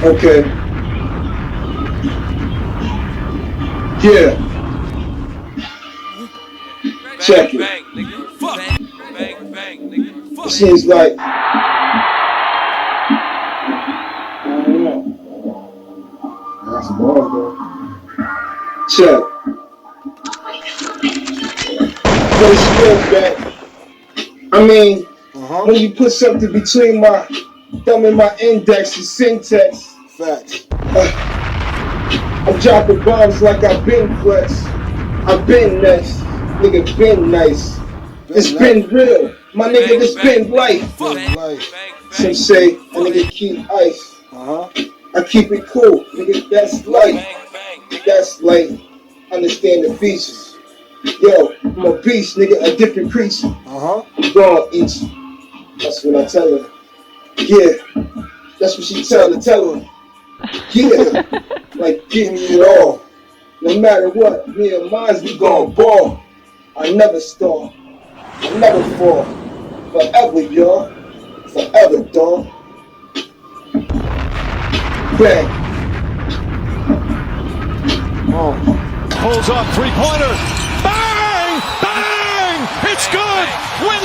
Okay. Yeah. Check it. Bang, nigga. Fuck. Bang, nigga. Fuck. It seems like I don't know. That's some balls though. Check. But it's real back. I mean, when you put something between my thumb and my index, it's syntax. Facts. I'm dropping bombs like I've been blessed. I've been next. Nigga, been nice. It's been real. My nigga, this been life. Some say a nigga keep ice. I keep it cool. Nigga, that's light. That's light. Understand the beasts. Yo, I'm a beast, nigga, a different creature. I'm gonna eat you. That's what I tell her. Yeah. That's what she tell her. Yeah. Like, give me it all. No matter what, me and mine, we gon' ball. I never stall. I never fall. Forever, y'all. Forever, dog. Bang. Pulls up three-pointer. Bang! Bang! It's good! Win